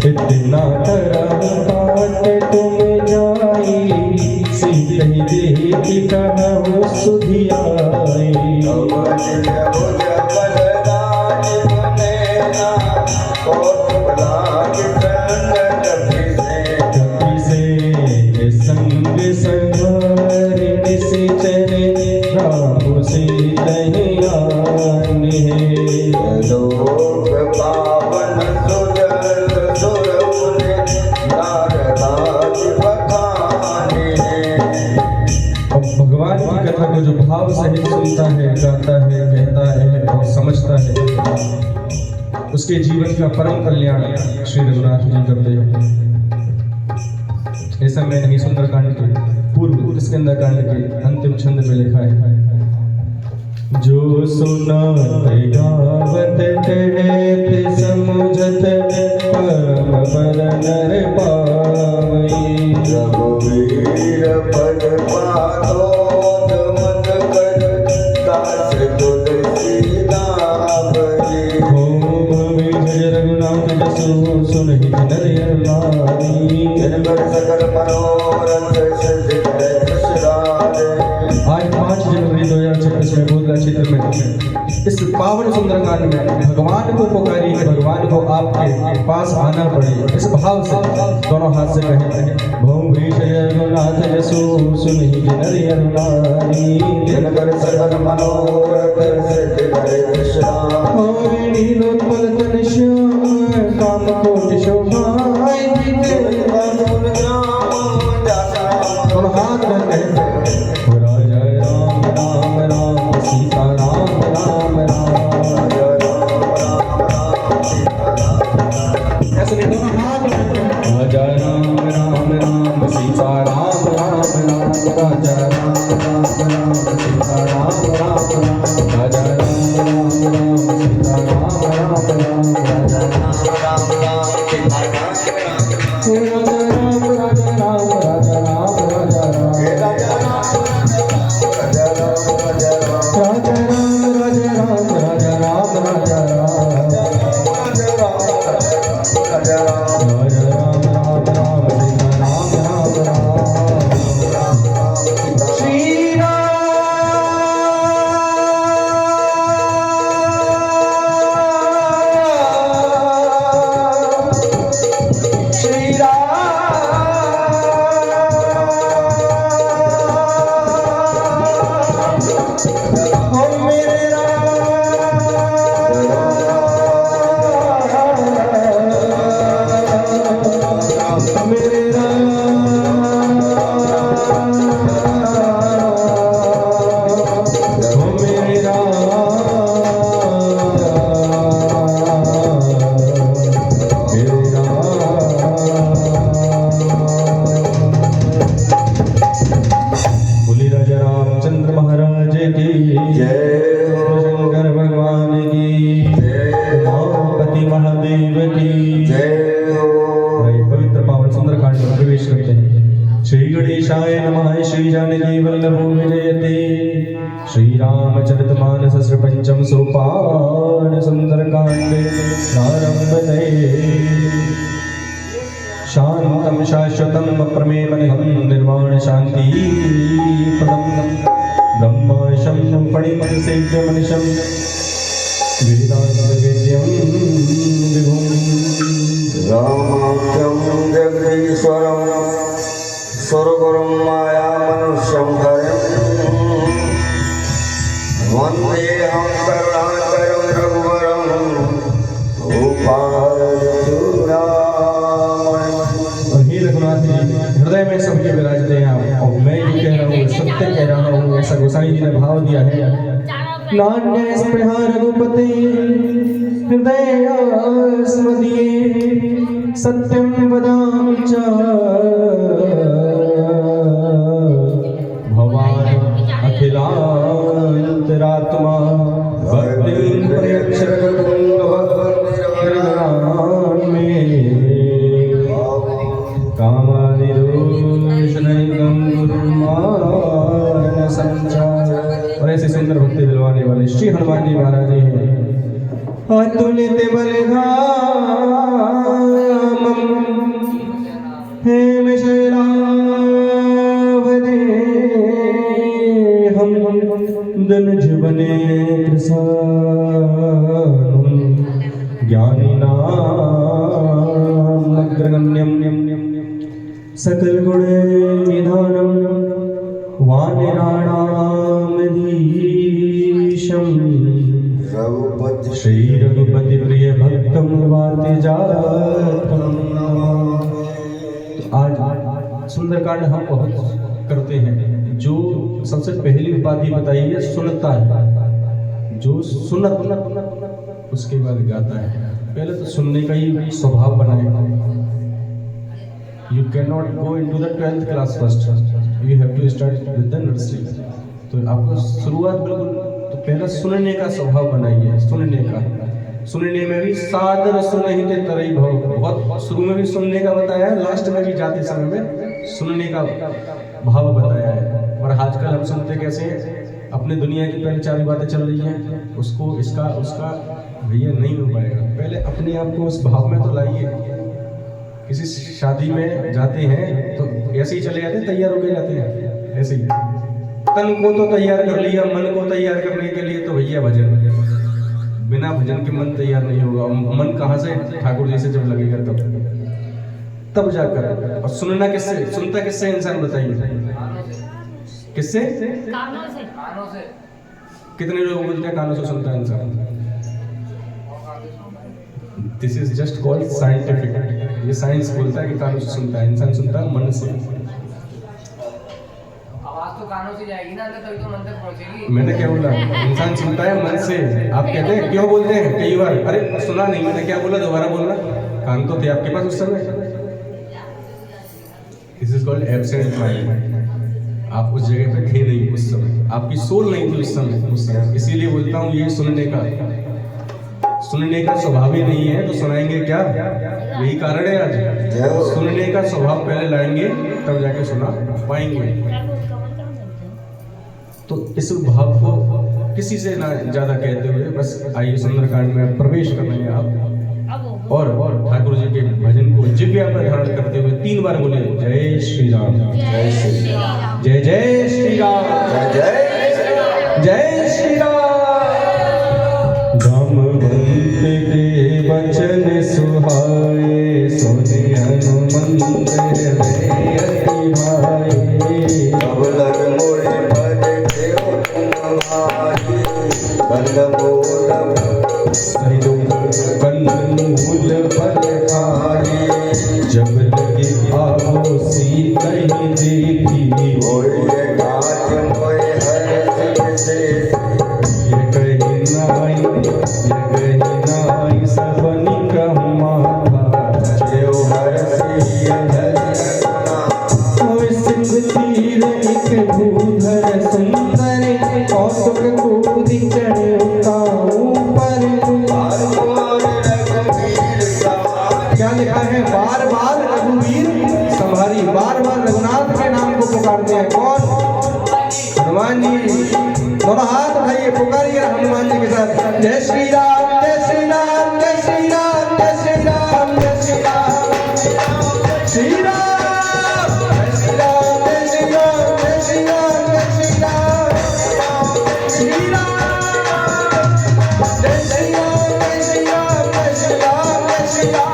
इतना तरह काट तुम जाई, सीधे देखी कहूँ सुधियाई। कपि से संग संहारिणि से चले, राम से दहियान है। भगवान की कथा को जो भाव से सुनता है, गाता है, कहता है और समझता है, उसके जीवन का परम कल्याण श्री रघुनाथ जी करते हैं। ऐसा मैंने ही सुंदरकांड के पूर्व स्कंदकांड के अंतिम छंद में लिखा है, जो सुनात गावत कहत समझत परम बर नर पावई। रघुवीर पद पातो मत कर, दास तुलसी नामहि। ओम विजय रघुनाथ जसु सुनहि नर नारी। जन कर सकल मनोरथ सिद्धि करे कृष्णदास। आज 5 जनवरी 2026 में गोदरा क्षेत्र में इस पावन सुंदरकांड में भगवान को पुकारी है, भगवान को आपके पास आना पड़े। इस भाव से दोनों हाथ से कहें, भूम विजय रघुनाथ जसु सुनहि नर नारी। जन कर सकल मनोरथ सिद्धि करे कृष्णदास। नीलोत्पल तन श्याम काम कोटि शोभाय। दोनों हाथ रखे, राजा राम राम राम सीता राम राम राम। ऐसे नहीं, दोनों हाथ रखे, राजा राम राम राम सीता राम राम राम। राजा राम राम राम सीता राम राम राम। राजा राम राम राम सीता राम राम राम। राजा राम राम सीता राम राम। राजा राम राजा राम राजा राम राजा राम। राजा राम राजा राम राजा राम राजा राम। राजा राम राम राम सीता राम राम राम। श्री राम श्री राम। ओ मेरे राम, मेरे राम, ओ मेरे राम, मेरे राम। बोली राजा रामचंद्र महाराज की जय हो। शंकर भगवान की जय हो। पति महादेव की जय हो। भाई पवित्र पावन सुंदरकांड में प्रवेश करते हैं। श्री गणेशाय नमः। श्री जानकी वल्लभो विजयते। श्री रामचरितमानस पंचम सोपान सुंदरकांड प्रारंभते। शांतं शाश्वतं प्रमेयमनिहं निर्वाण शांति पदं ब्रह्मशं फणिमनिषं वेदान्तवेद्यं विभुं। रामाख्यं जगदीश्वरं स्वर्गुरुं मायामनुष्यं हरिं। वन्देऽहं करुणाकरं रघुवरं भूपालचूडामणिं। हे रघुनाथ जी, हृदय में सबके विराजते हैं आप, और मैं ये कह रहा हूँ, सत्य कह रहा हूँ, ऐसा गोसाई जी ने भाव दिया है। नान्य स्पृहा रघुपते हृदय स्मदीये, सत्यं वदामि च भवान् अखिलान्तरात्मा। भक्तिं प्रयच्छ रघुपुङ्गव में कामानिरोषणैकं गुरुमान संचार। और ऐसे सुंदर भक्ति दिलवाने वाले श्री हनुमान जी महाराज हैं। अतुलित बलधामं वन्दे कृशानं ज्ञानिनाम् अग्रगण्यं सकलगुणनिधानं वानराणामधीशं रघुपति श्री रघुपति प्रिय भक्तम वातेजातम। आज सुंदरकांड हम बहुत करते हैं। जो सबसे पहली उपाधि बताई है सुनता है, जो सुनत उसके बाद गाता है। पहले तो सुनने का ही स्वभाव बनाएगा। You cannot go into the 12th class first. You have to start with the nursery. तो आपको शुरुआत बिल्कुल तो पहला सुनने का स्वभाव बनाइए। सुनने में भी सादर सुनहिते तरई भव, बहुत शुरू में भी सुनने का बताया है, लास्ट में भी जाते समय में सुनने का भाव बताया है। और आजकल हम सुनते कैसे हैं, अपने दुनिया की पहले 4 बातें चल रही हैं, उसको इसका उसका भैया नहीं हो पाएगा। पहले अपने आप को उस भाव में तो लाइए। किसी शादी में जाते हैं तो ऐसे ही चले जाते हैं, तैयार होके जाते हैं ऐसे ही। तन को तो तैयार कर लिया, मन को तैयार करने के लिए तो भैया भजन। बिना भजन के मन तैयार नहीं होगा। मन कहाँ से? ठाकुर जी से जब लगेगा तब जाकर। और सुनना किससे, सुनता किससे इंसान बताइए? किससे? कानों से। कितने लोग बोलते हैं कानों से सुनता है इंसान? This is just called scientific. ये साइंस बोलता है कि कानों से सुनता है, इंसान सुनता है मन से। आवाज तो कानों से जाएगी ना, तभी तो मन तक पहुंचेगी। मैंने क्या बोला? इंसान सुनता है मन से। आप कहते हैं क्यों बोलते हैं कई बार, अरे सुना नहीं, मैंने क्या बोला, दोबारा बोलना। कान तो थे आपके पास उस समय। This is called absent mind. आप उस जगह पे थे नहीं उस समय, आपकी सोल नहीं थी उस समय। इसीलिए बोलता हूँ ये सुनने का स्वभाव ही नहीं है तो सुनाएंगे क्या? यही कारण है आज। सुनने का स्वभाव पहले लाएंगे तब जाके सुना पाएंगे। तो इस भाव को किसी से ना ज्यादा कहते हुए बस आइए सुंदरकांड में प्रवेश कर रहे हैं आप। और ठाकुर जी के भजन को जिव्या पर धारण करते हुए 3 बार बोले जय श्री राम, जय श्री राम, जय जय श्री राम, जय जय श्री राम। धम्मवंत के वचन सुहाए, सुने हनुमंत हृदय अति भाए। अब लग मोरे पर देव तुम्हारी, बंद बोल कन्नूल पर खाए। जब लगे आवो सीता ही देखी, मोरे गाज मोए हर सिर से। ये कही नाई सबनी कहूँ माथा। देव हर सिर धरना, सिंह तीर एक भूधर सुंदर, कौतुक कूदि चढ़े ऊपर। रघुवीर सवारी। क्या लिखा है? बार बार रघुवीर संभारी। बार बार रघुनाथ के नाम को पुकारते हैं। कौन? हनुमान जी। दोनों हाथ उठाइए, पुकारिए हनुमान जी के साथ। जय श्री राम, जय श्री राम, जय श्री राम, जय श्री राम, जय श्री राम, श्री राम, जय श्री राम, जय श्री राम, जय श्री राम, जय श्री राम, श्री राम, जय श्री राम, जय श्री राम, जय श्री राम, जय श्री राम।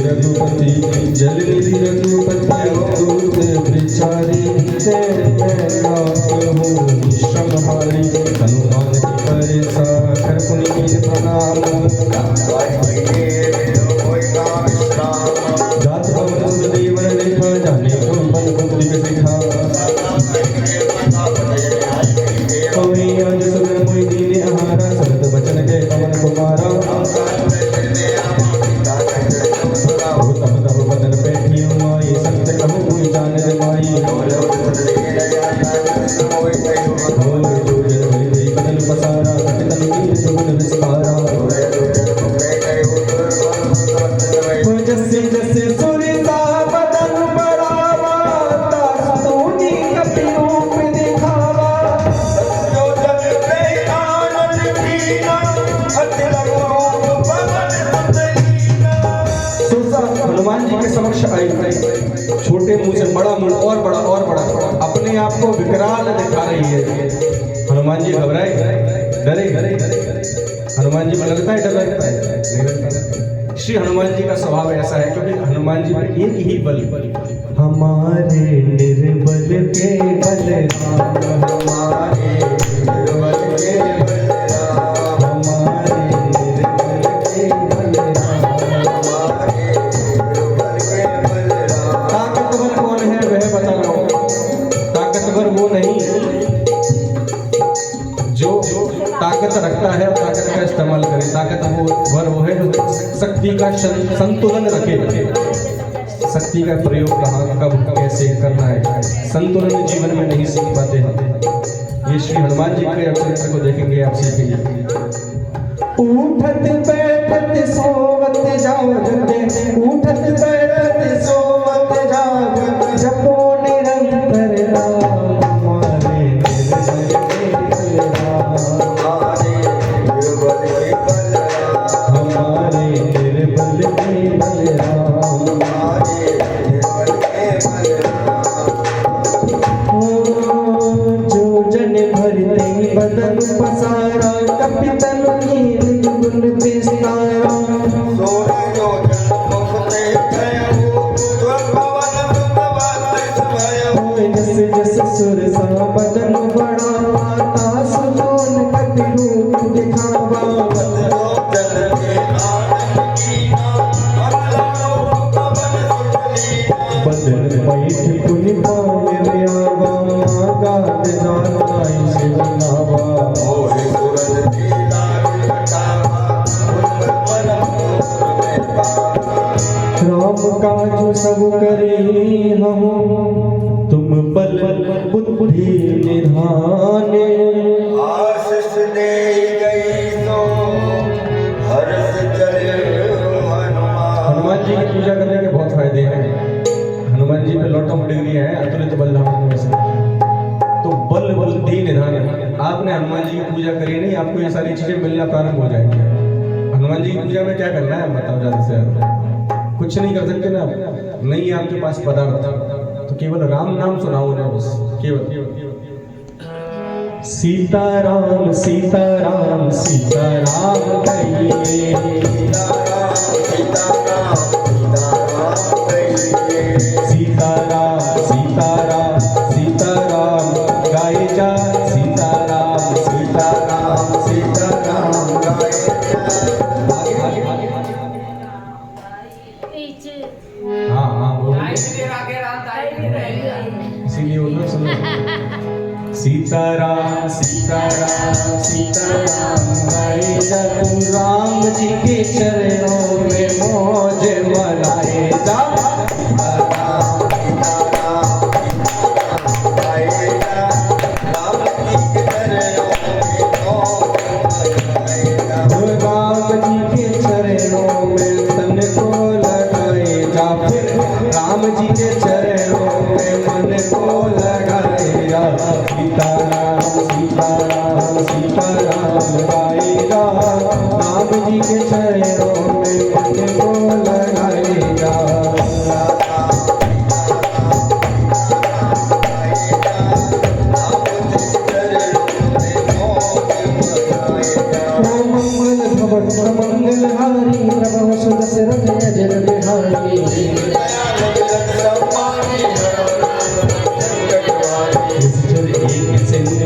रघुपति जलनिधि रघुपति दूत विचारी, श्रमहारी हनुमान की परिसा कर पुनीत प्रणाम। जात पवन सुदेवन लेखा, जाने को बन बुद्धि सिखा। कवि आज सुन मोहि दीन आहारा, शरद बचन के पवन कुमारा। तब तब बदन बैठी माई, सत्य कहूँ कोई जान रे माई। और जो जन बलि बदन बड़ा मुंड और बड़ा अपने आप को विकराल दिखा रही है। हनुमान जी घबराए, डरे। हनुमान जी को लगता है डर लगता है, नहीं लगता। श्री हनुमान जी का स्वभाव ऐसा है क्योंकि हनुमान जी में एक ही बल, हमारे निर्बल के बलराम, हमारे निर्बल के बलराम, हमारे निर्बल के बलराम, हमारे निर्बल के बलराम। ताकतवर कौन है वह बता रहा हूं। ताकतवर वो नहीं जो ताकत रखता है और ताकत का इस्तेमाल करे। ताकतवर वो है जो शक्ति का संतुलन रखे। शक्ति का प्रयोग कहाँ कब कैसे करना है, संतुलन जीवन में नहीं सीख पाते हैं। ये श्री हनुमान जी के चरित्र को देखेंगे, आप सीखेंगे। उठत बैठत सोवत जागत, उठत बैठत सोवत जागत, जपो निरंतर राम, हमारे निर्बल के बलराम, हमारे निर्बल के बलराम, हमारे निर्बल के बलराम, हमारे निर्बल के बलराम। जो जन भरते बदन पसारा, कपितन की गुण विस्तारा, सोने जो मुख देखते हो, पवन सुत भयो, जस जस सुर सा बदन बढ़ावा, तास जोन कपि रूप दिखावा, बदनो जन के आनंद कीना, बदन बैठ पुनि पाए व्यावा, गात जानाई शिव नावा, मोहि सुरत की लाग कटावा, मन में पावा। राम काज सब करे हम, तुम बल बुद्धि निधाने, आशीष दे गई तो हर्ष चले हनुमान। हनुमान जी की पूजा करने के बहुत फायदे हैं। हनुमान जी पे लॉटो डिग्री है, अतुलित बलधाम में से। तो बल बुद्धि निधान है। आपने हनुमान जी की पूजा करी नहीं, आपको ये सारी चीजें मिलना प्रारंभ हो जाएंगी। हनुमान जी की पूजा में क्या करना है बताओ ज्यादा से ज्यादा। कुछ नहीं कर सकते ना, नहीं है आपके पास पदार्थ, तो केवल राम नाम सुनाओ उन्हें बस, केवल सीताराम सीताराम सीताराम कहिए, सीताराम सीताराम सीताराम कहिए, सीताराम सीताराम सीताराम गाए जा, सीताराम सीताराम सीताराम गाए जा। हाँ इसीलिए बोलो सुनो। सीताराम सीताराम सीताराम गाए जा, तू राम जी के चरणों में मौज मनाए जा। सीताराम सीताराम सीताराम गाए जा, राम जी के चरणों में मौज मनाए जा। राम जी के चरणों में तन को लगाए जा, फिर राम जी के चरणों में मन को लगाए जा। सीताराम सीताराम सीताराम गाए जा, राम जी के चरणों में मन को लगाए जा। मंगल हारी प्रभु सुद सिर जय बिहारी,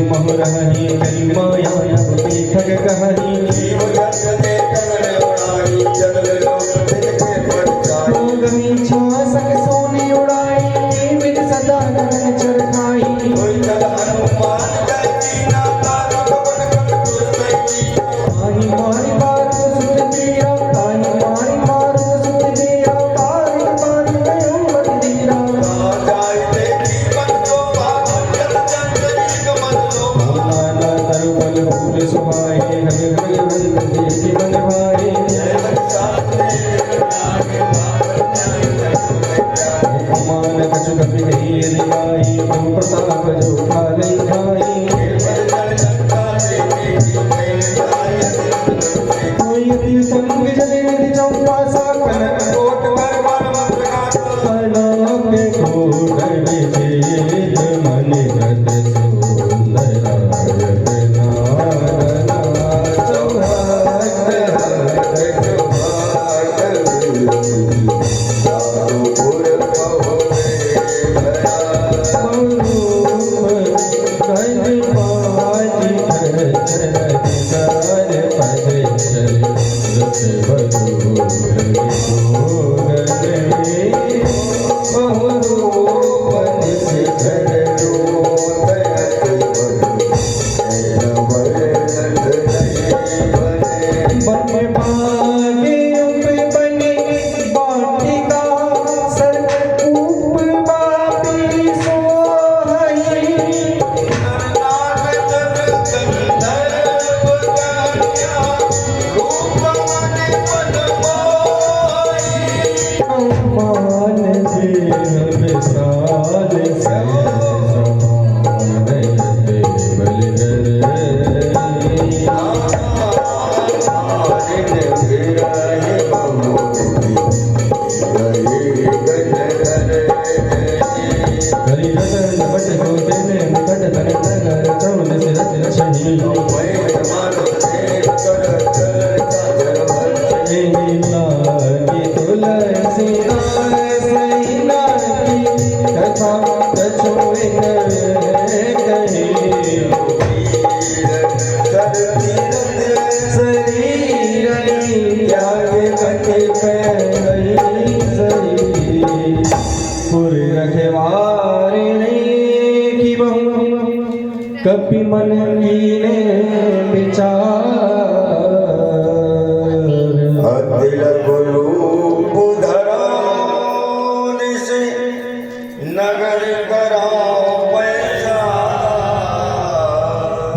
मोहरही करी माया देखग कहनी, जीव जग दे कमल उड़ाई, जगल लोक तिनके पर जाई, गमी छासक सोनी उड़ाई, बिन सदा गगन चरखाई, कोई तब हनुमान जय कीना, तार पवन कट दुर्गई, ताहि मारी बात सुत दिया, ताहि मारी बात सुत दिया, ताहि मारी गयो मत दिया, जाय देखी मन को बात जल जंगली मन को कपि मन कीने विचार तिलक रूप धराने से नगर कराओ पैसा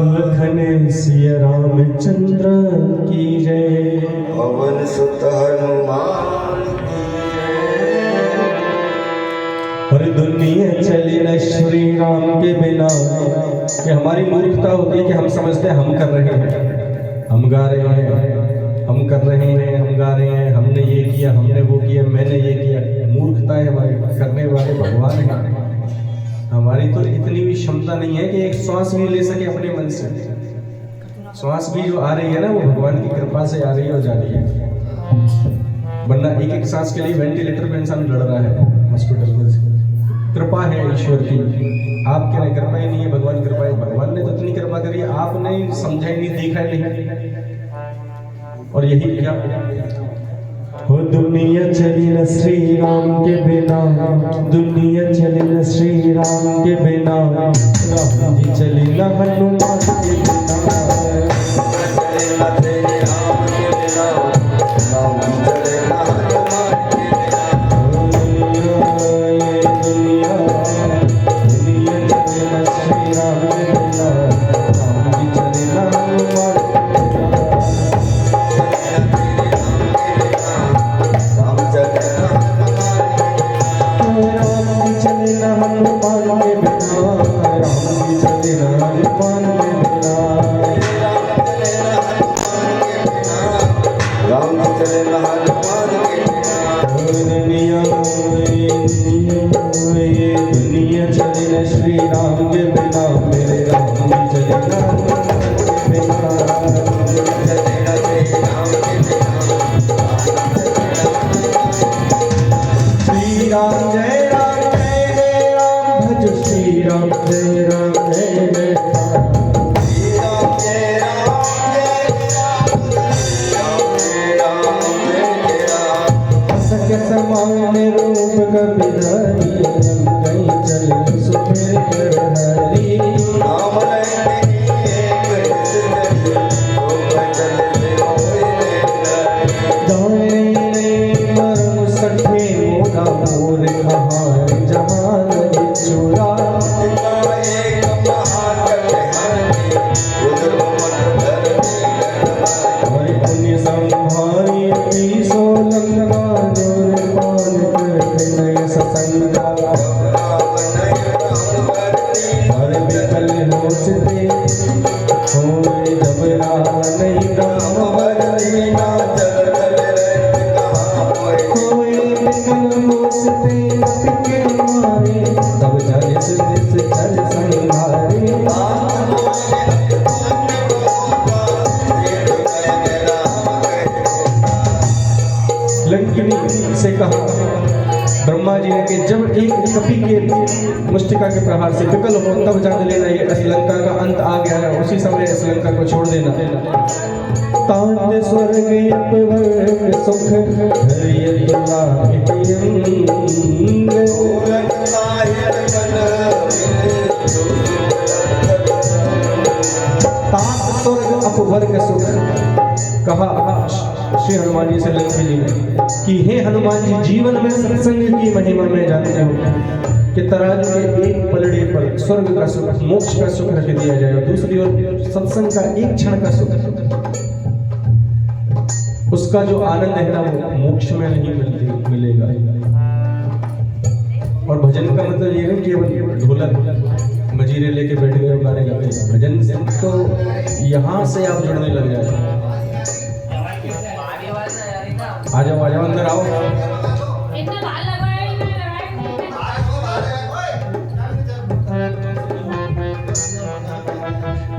लखन सिया रामचंद्र की जय पवन सुत हनुमान की जय। और दुनिया चली न श्री राम के बिना। ये हमारी मूर्खता होती है कि हम समझते हैं हम कर रहे हैं, हम गा रहे हैं, हम कर रहे हैं, हम गा रहे हैं, हमने ये किया, हमने वो किया, मैंने ये किया। मूर्खता है हमारी, करने वाले भगवान हैं। हमारी तो इतनी भी क्षमता नहीं है कि एक श्वास भी ले सके अपने मन से। श्वास भी जो आ रही है ना, वो भगवान की कृपा से आ रही है और जा रही है। वरना एक एक सांस के लिए वेंटिलेटर पे इंसान लड़ रहा है हॉस्पिटल में। कृपा है ईश्वर की, आपके नहीं, कृपा ही नहीं है, भगवान कृपा है। भगवान ने तो इतनी कृपा करी है, आपने समझा ही नहीं, देखा ही नहीं। और यही क्या हो, दुनिया चली न श्री राम के बिना, दुनिया चली न श्री राम के बिना, राम जी चली न हनुमान के बिना। दुनिया चले न श्री राम के बिना, मेरे राम जी चले श्री राम जय राम जय जय राम, भज श्री राम जय राम जय जय समान रूप कपिधारी, कहीं चले सुमेर हरी। मरम सठे मोरा मोर कहार जमान चूरा। पुण्य संभारी पीसो लंका, जोर पान करते नय ससंगा। हर विकल होचते होए जबरा नहीं राम बरना। कोई विकल होचते पिके मारे, तब चल सिद्ध चल संहारे। लंकिनी से कहा ब्रह्मा जी ने कि जब एक कपि के मुष्टिका के प्रहार से विकल हो तब जान लेना ये लंका का अंत आ गया है, उसी समय इस लंका को छोड़ देना। तांत स्वर्ग अपवर्ग सुख हरिय तुला तांत स्वर्ग अपवर्ग सुख कहा श्री हनुमान जी से लंकेली ने कि हे हनुमान जी, जीवन में सत्संग की महिमा में जानते हो कि तराजू के एक पलड़े पर स्वर्ग का सुख, मोक्ष का सुख रख दिया जाए और दूसरी ओर सत्संग का एक क्षण का सुख, उसका जो आनंद है ना वो मोक्ष में नहीं मिलेगा। और भजन का मतलब ये नहीं केवल ढोलक मजीरे लेके बैठ गए और गाने गा रहे, भजन से तो यहाँ से आप जुड़ने लग जाए। आ जाओ अंदर आओ।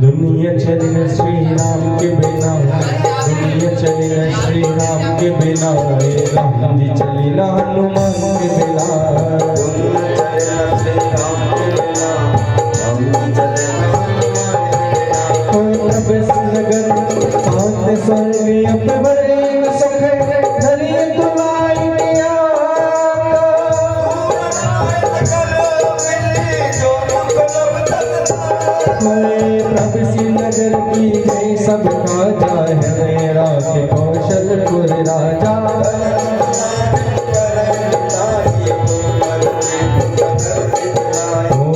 दुनिया चली न श्री राम के बिना, दुनिया चली न श्री राम के बिना, राम जी चली न हनुमान के बिना। नगर तांत स्वर्ग अपवर्ग सुख हरिय तुलाई प्रभु श्रीनगर की जय सबका जाए, राखे कौशलपुर राजा।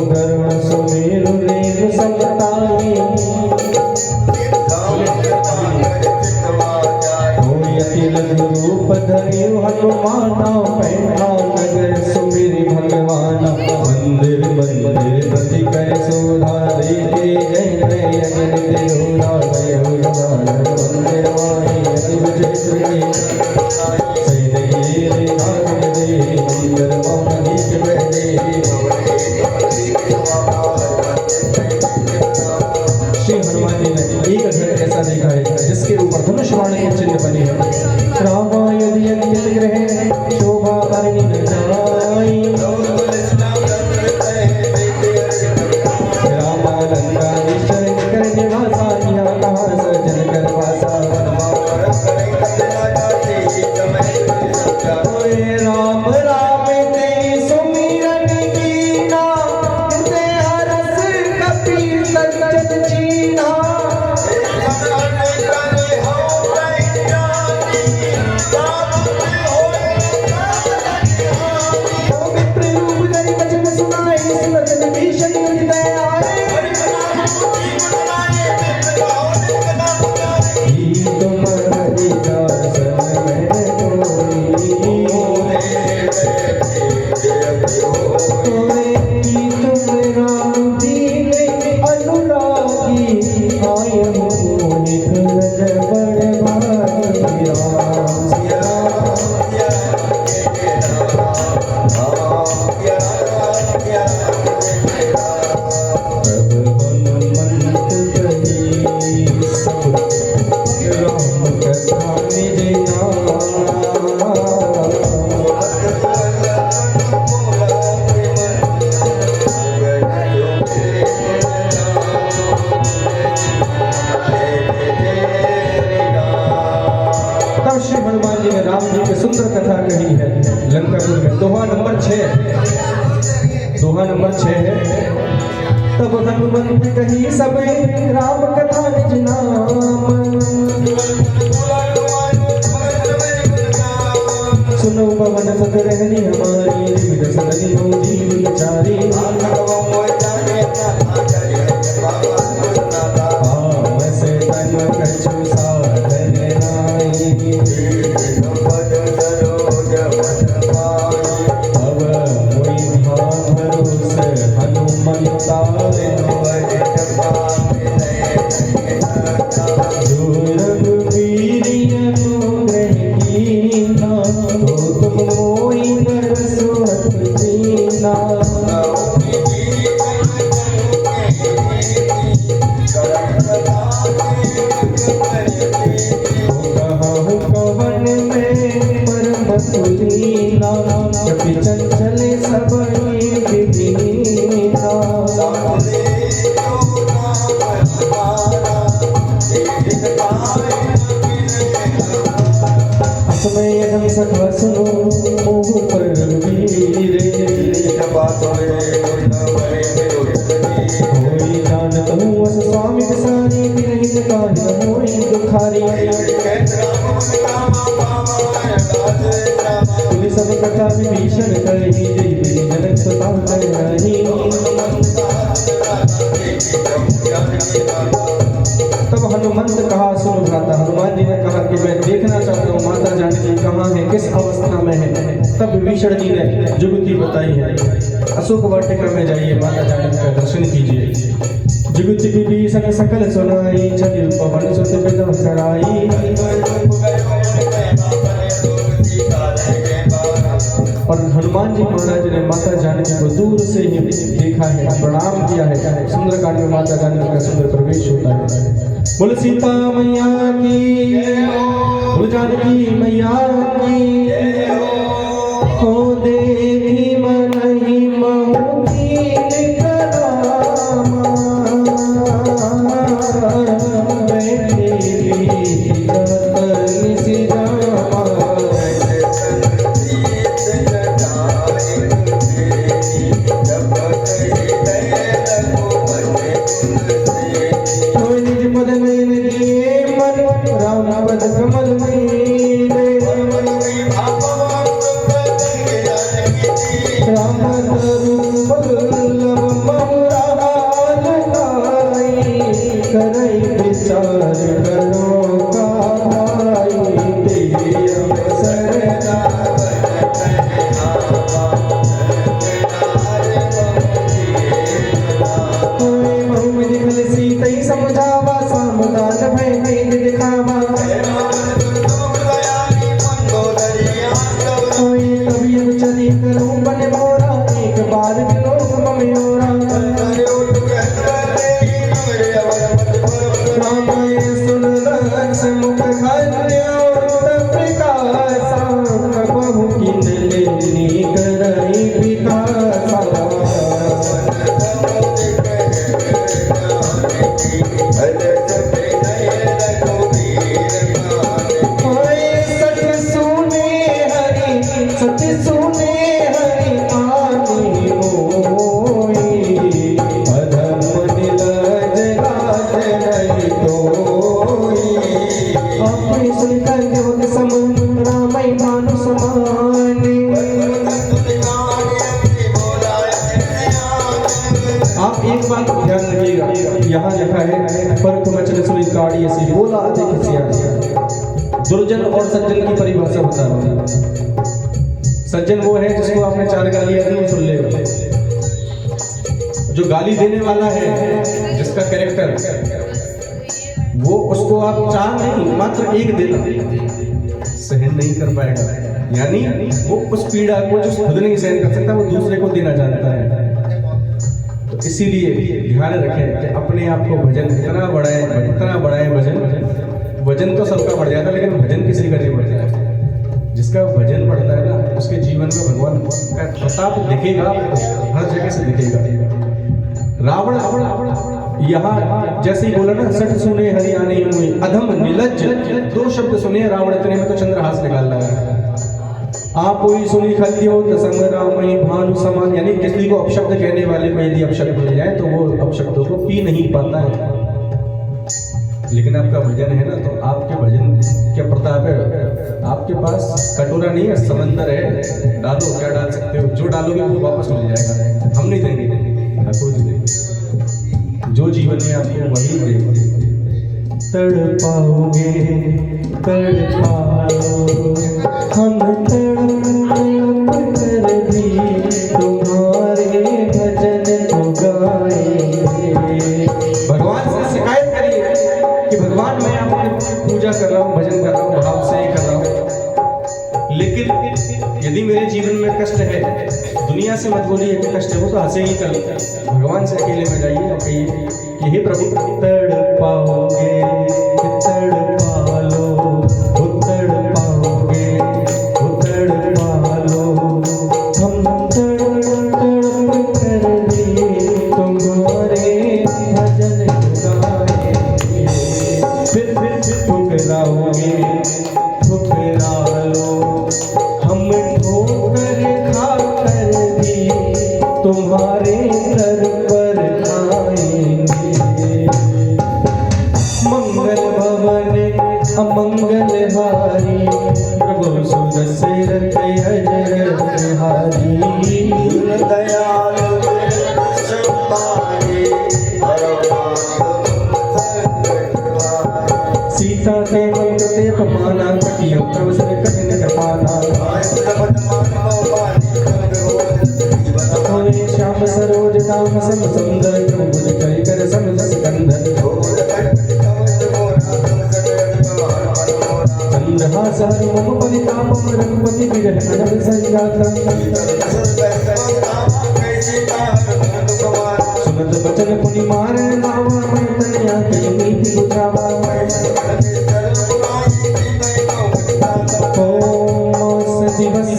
गरुण सुमेरु रेग समताई, रूप धरियो हनुमाना, पैठा नगर सुमिरि भगवाना। मंदिर मंदिर प्रति कर सोधा, दे जय जय अजन देवरा मंदिर माही अतिव जय श्री सैद गिरि नाग दे मंदिर माही के बहने। श्री हनुमान जी ने एक घर ऐसा देखा है जिसके ऊपर धनुष बाण के चिन्ह बने हैं। रामायण अंकित ग्रहे शोभा करनी न जाई, रामानंदा शरण कर निवासा, यहाँ कहाँ सजन कर वासा। राम राम ते सुमिरन कीना, ते हरस कपि सज्जन चीना। सुंदर कथा कही है लंकापुर में। दोहा नंबर 6 है। तब हनुमंत कही सब राम कथा निज नाम, सुनो पवन सत रहनी हमारी, विविध सदनी हो जीव विचारी। से तन कछु साधन नाई, अब कोई भाव भरोसे हनुमंता। कुलीना कपि चंचल सबई विधीना असमयम सखा सुनो मोह पर वीरे होई जानत हूँ अस स्वामी सारी विरहित काहि मोहि दुखारी तुम सब कथा विभीषण करही जय जनक सुता करही तब हनुमंत कहा सुनो भ्राता हनुमान जी ने कहा कि मैं देखना चाहता हूँ माता जानकी कहाँ है किस अवस्था में है तब विभीषण जी ने जुगति बताई है अशोक वाटिका में जाइए माता जानकी का दर्शन कीजिए जुगति विभीषण सकल सुनाई चलिए पवन सुत बिना कराई और हनुमान जी महाराज ने माता जानकी को दूर से ही देखा है प्रणाम किया है सुंदरकांड में माता जानकी का सुंदर प्रवेश होता है बोल सीता मैया की बोल जानकी मैया की हो देवी मन ही मोही आप एक बात ध्यान रखिएगा यहाँ लिखा है पर तुम चले सुनी गाड़ी ऐसी बोला दुर्जन और सज्जन की परिभाषा बता रहा हूँ। सज्जन वो है जिसको आपने 4 गालियां दी सुन लेगा। जो गाली देने वाला है जिसका कैरेक्टर वो उसको आप 4 नहीं मात्र 1 देना सहन नहीं कर पाएगा, यानी वो उस पीड़ा को जो खुद नहीं सहन कर सकता वो दूसरे को देना जानता है। तो इसीलिए ध्यान रखें कि अपने आप को भजन इतना बढ़ाए वजन तो सबका बढ़ जाता है, लेकिन भजन किसी का नहीं बढ़ जाता। जिसका भजन बढ़ता है ना उसके जीवन में भगवान का प्रताप दिखेगा, हर जगह से दिखेगा। रावण यहाँ जैसे ही बोला ना सठ सुने हरियाणे हुए अधम निलज्ज 2 शब्द सुने रावण, इतने में तो चंद्रहास निकाल रहा है। आप कोई सुनी खल्यो संग रामई भानु समान, यानी किसी को अपशब्द कहने वाले को यदि अपशब्द मिल जाए तो वो अपशब्दों को पी नहीं पाता है। लेकिन आपका भजन है ना, तो आपके भजन क्या प्रताप है। आपके पास कटोरा नहीं है, समंदर है, डालो क्या डाल सकते हो, जो डालोगे वो वापस मिल जाएगा। हम नहीं देंगे, ठाकुर जी देंगे। जो जीवन में आपको वही देंगे। तड़पाओगे तड़पाओ हम तड़प कर भी तुम्हारे भजन को गाएंगे। भगवान से शिकायत करिए कि भगवान मैं आपकी पूजा कर रहा हूँ, भजन कर रहा हूँ, भाव से ही कर रहा हूँ, लेकिन यदि मेरे जीवन में कष्ट है, दुनिया से मत बोलिए कि कष्ट है, वो तो हंसे ही कर। भगवान से अकेले में जाइए और कहिए कि हे प्रभु तड़पाओगे तड़पा लो, तड़पाओगे तड़पा तुम्हारे दर पर आएंगे। मंगल भवन अमंगल हारी, प्रभु सुदशरथ अजर बिहारी। दयाल सीता के मंत्र ते पमाना, कटियो प्रवसन कठिन कृपाना। होए श्याम सरोज नाम सम सुंदर, प्रभुज करि कर सम जस कंधर। चंद्रहास हरि मम परितापम, रघुपति विरह अनल संजातम। सुनत बचन पुनि मार लावा, मैं तनया कहि मीठी बुझावा। ओ सजीवस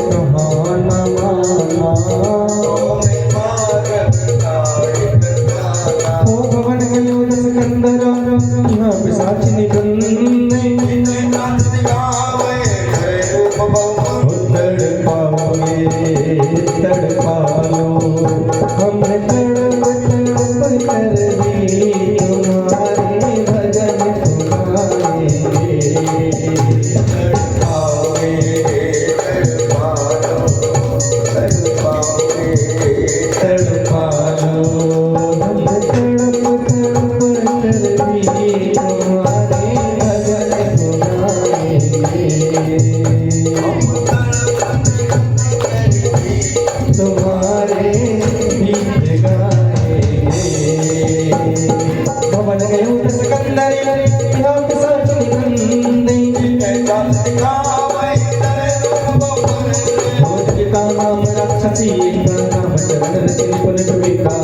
कहाना माना, ओ भवन गयो दस कंदर, यहाँ पिशाच निकंदे। तड़पा लो हमें, तड़प तड़प कर भी तुम्हारे भजन तुम्हारे। तड़पाओगे तड़पा लो हमें, तड़प तड़प कर भी तुम्हारे भजन तुम्हारे। तुम्हारे गीत गाएंगे। भवन गयो दस कंदर, यहाँ पिशाच निकंदे। भोजकिता नाम राक्षसी, नाम चरण रचिन पुन कविता।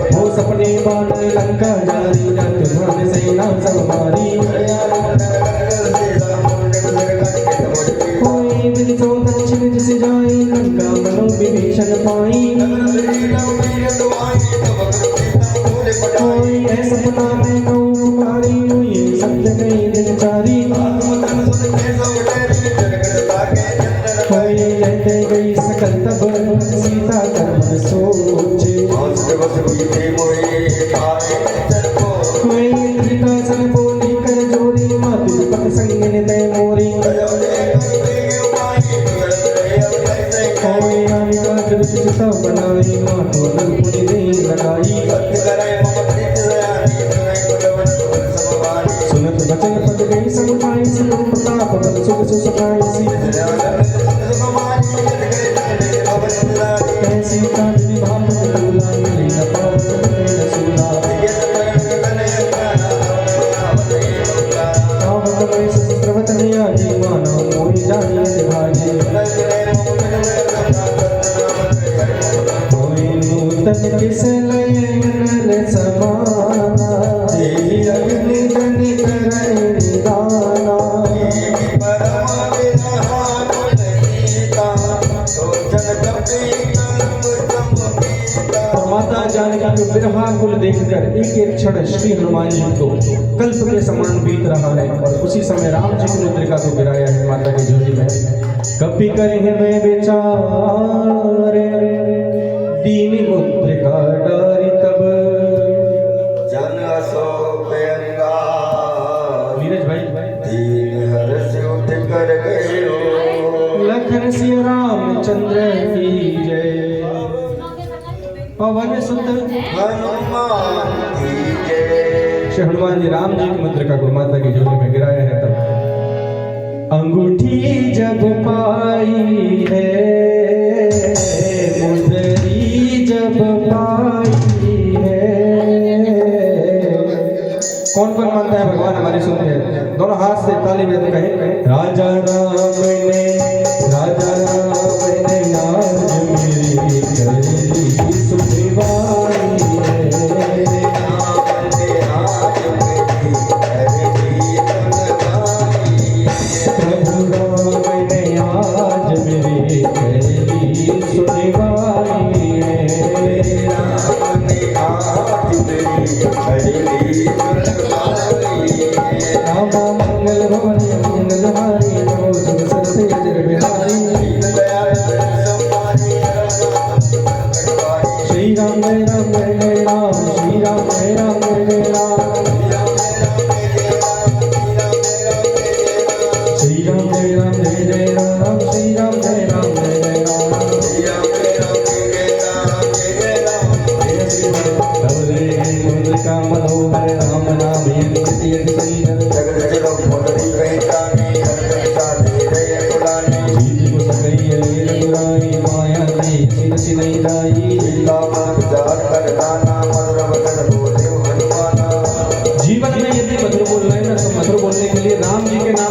हो सपने बाण लंका जारी, जात ध्यान सेना सब मारी। कोई विदितो दक्षिण जिस जाई, लंका मनो विभीषण पाई। कोई है सपना में नौ पुकारी, ये सत्य नहीं दिनचारी। कोई लेते गई सकल तब, सीता कर्म सोचे। कोई त्रिका सन बोली कर जोरी, मातु पत संग निदय मोरी। कोई आनिका दुष्टता बनाई, मातो नल मुनि दे लगाई। सुनत बचन पद गई समुझाई, सिर प्रताप बल सुख सुसुखाई सी। कैसी कांति भाप दूला, मिली न पावत न सूला। पावत में सहस्त्रवत नियाजी, मानो मोहि जानिए भाजी। कोई नूतन किस नयन समाना, देवी अग्नि जनि करई निदाना। माता जानकी को बिरहा कुल देखकर एक एक क्षण श्री हनुमान जी को कल्प के समान बीत रहा है, और उसी समय राम जी की मुद्रिका को गिराया है माता की झोली में। कभी करेंगे मैं बेचारे, दीन मुद्रिका डारी तब। जन असो प्रियंगा, नीरज भाई दीन हर्ष उठ कर गयो। लखन सिया रामचंद्र की जय। पवन सुत हनुमान की जय। श्री हनुमान जी राम जी की मुद्रिका को माता की झोली में गिराया है तब। अंगूठी जब पाई है, मुंदरी जब पाई है। कौन कौन मानता है भगवान हमारी सुनते हैं? दोनों हाथ से ताली बजा कहें, राजा राम ने आज मेरी गली सुखवाई है। प्रभु राम ने आज मेरी गली सुखवाई है। राम मंगल भवन मंगल हारी, नमो सुख सरसे जय बिहारी।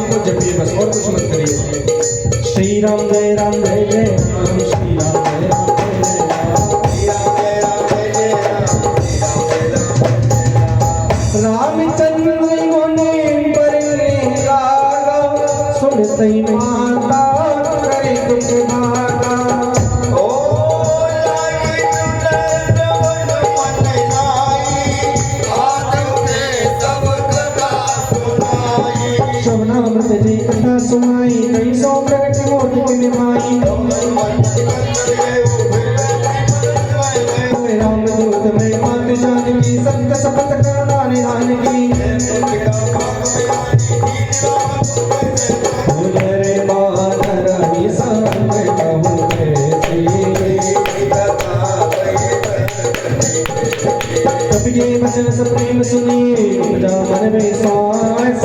को जपिए बस, और कुछ मत करिए। श्री राम जय राम जय जय राम, श्री राम जय राम जय जय राम। रामचंद्र गोने पर लागा, सुनते माता करे दुख भागा। शबनामृत जी कथा सुनाई, कई सौ प्रगट मोती की निभाई। रामदूत में मात जानकी, सत्य शपथ करना निधान की। रे बानर ही संग कहूँ कैसी, कपि के वचन सब प्रेम सुनिए, उपजा मन में श्वास।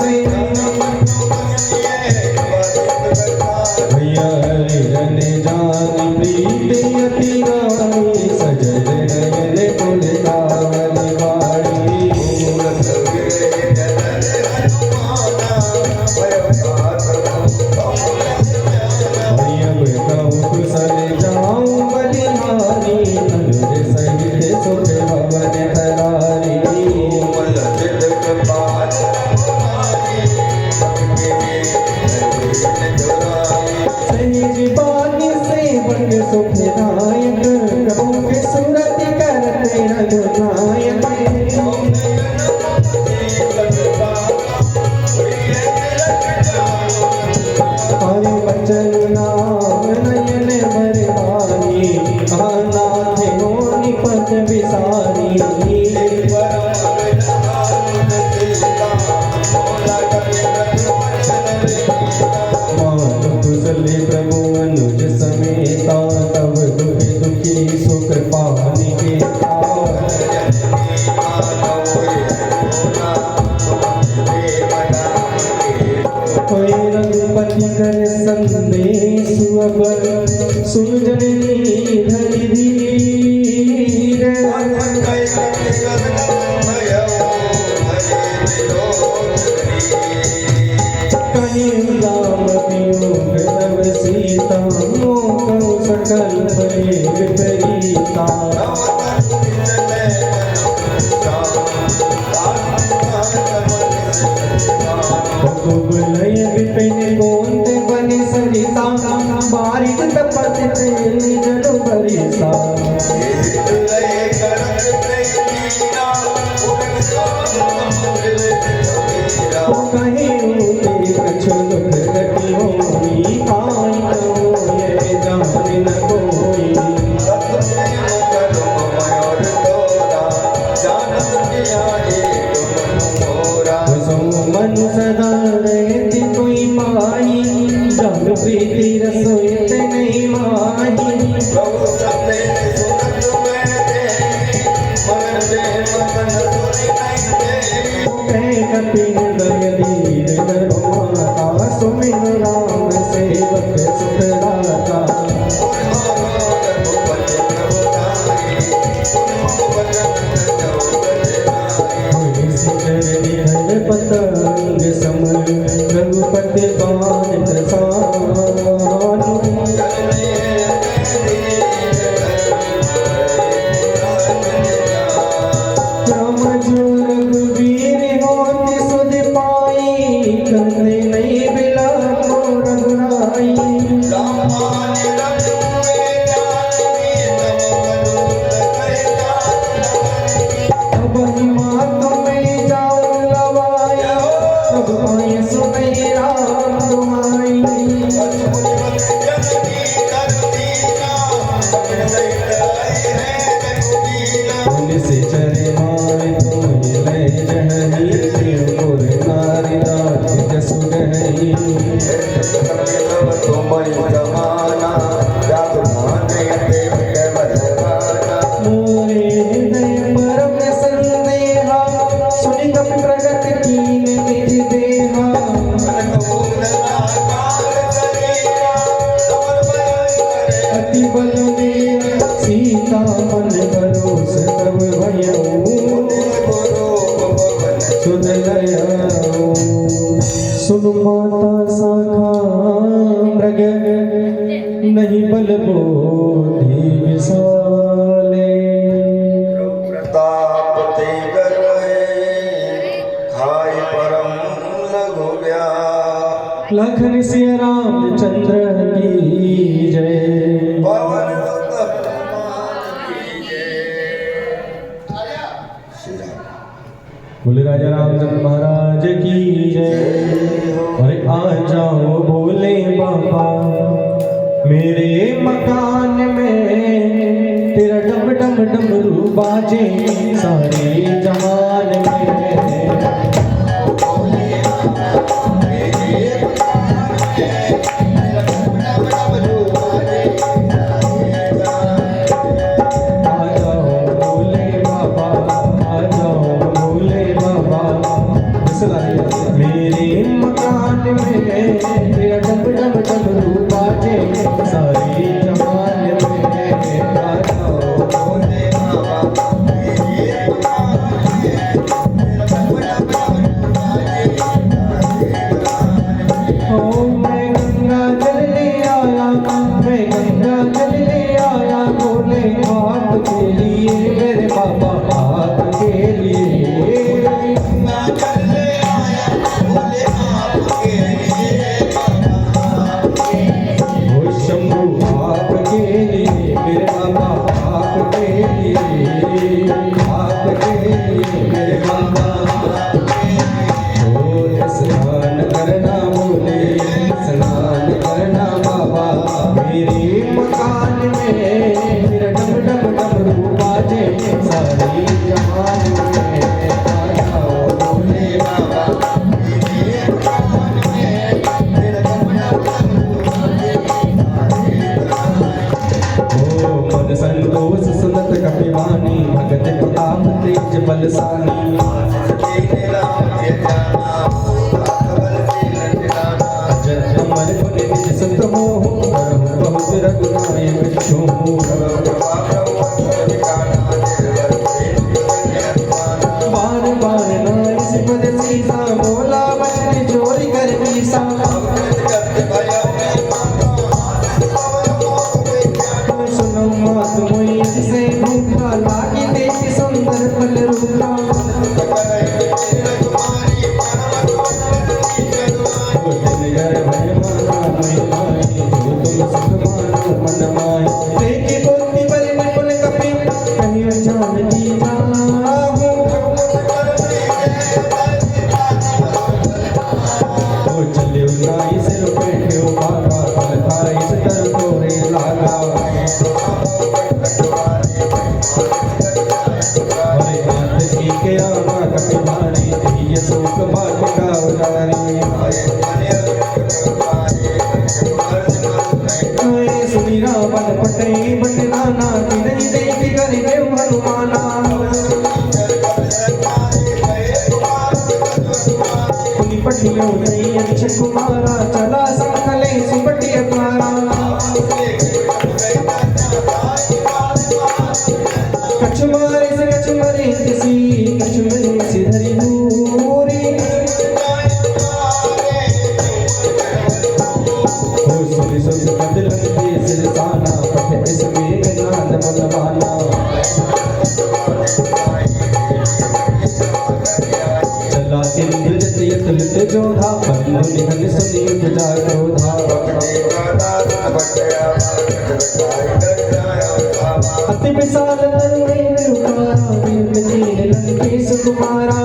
भैया जन जान प्रीति अति गाई, सजल नयन कुल कावल बाड़ी। भैया कहूँ कुशल जाऊँ बलिहारी, अनुज सहित सुख भवन करारी। सेवक सुखदायक, प्रभु के सूरत करते रघुनायक। हरि बचन नाम नयन बरबारी, नाथ मोनि पद विसारी। कुशले प्रभु अनुज समेता, तब दुख दुखी सुख पानी के। कोई रघुपति कर संदेश, अबर सुन जननी धरि धीर। कहीं राम वियोग तब सीता, मोह सकल भय विपरीता। लय विपिन गोंद बने सरिता, बारिश तपत तेली जल बरिसा। कहीं कछु दुख घटी होई, पाई तो ये जान न कोई। मन सदा रहती कोई माई, जब प्रीति रसोई नहीं माही। कपिल दीन करो माता, सुमिर राम सेवक सुखदाता। पतंग सम रघुपति बाण प्रसाद। राम जो रघुवीर होते सुध पाई, कंधे नहीं बिला को रघुराई। अब हिमात में जाओ लवाया, अब आए सुने राम तुम्हारी। से चरे मारे तुम ले जहनी, पुर नारी रात जसु गहनी। मोरे हृदय परम संदेहा, सुनि कपि प्रगट कीन निज देहा। अति बल में सीता मन भरोस, तब भयो सुन लया। सुन माता शाखा मृग नहीं बल बोधि विशाले। प्रताप तेज रहे खाई परम लघु व्याप। लखन सिया रामचंद्र की जय। पवन सुत हनुमान की जय। श्री राम। बोले राजा रामचंद्र महाराज की जय। अरे आ जाओ भोले बाबा मेरे मकान में, तेरा डम डम डमरू बाजे सारे जहान में। आ जाओ भोले बाबा, आ जाओ भोले बाबा मेरे मकान में, तेरा डम डम डमरू बाजे सारे जहान में। आ जाओ भोले बाबा ओ मैं गंगा जल ले आया, मैं गंगा जल ले आया भोले बाप के लिए, मेरे बाबा बाप के लिए। गंगा जल ले आया भोले बाप के लिए। ओ शंभू बाप के लिए, मेरे बाबा बाप के लिए, बाप के लिए मेरे बाबा। ओ स्नान करना भोले, स्नान करना बाबा मेरे मकान में, मेरा डम डम डमरू बाजे सारी जहान में। आ जाओ भोले बाबा ओ मन संतोष सुनत कपिवानी, भगत प्रताप तेज बलसानी। जन मन गुण निज संत मोह, करहु बहुत रघुनायक छोहु। बार बार नारी सिपद सीसा, बोला बचन चोरी कर पीसा। सुनो मात मोई से भूखा, लागी देखी सुंदर फल रूपा। ओ दिलगर भय माना मोई माई, जो तुम सुख मानो मन माई। देखी बुद्धि बल निपुण कपि, कहीं अजान की जाहू। ओ चले उनाई सिर बैठे बाबा, फल खाई से तर तोरे लागा। हरे नाथ की के आवा कपिवानी, दिय शोक भाग का उदारी। आए सुनी रावण पटे बट नाना, नहीं देखी कर देव हनुमाना। उनी पटियों नहीं अक्षय कुमारा, चला संकले सुपटी अपारा। कछ मारे से कछ मरे किसी, कछ मरे से धरी दूरी। ओ सुनि सुनि बदल के सिरसाना, पठ इस मेघनाद बलवाना। चला इंद्रजित यतुलित जोधा, बंधु निधन सुनि उपजा क्रोधा। अति विशाल नरमेण रूपा, वीर लंकेश कुमारा।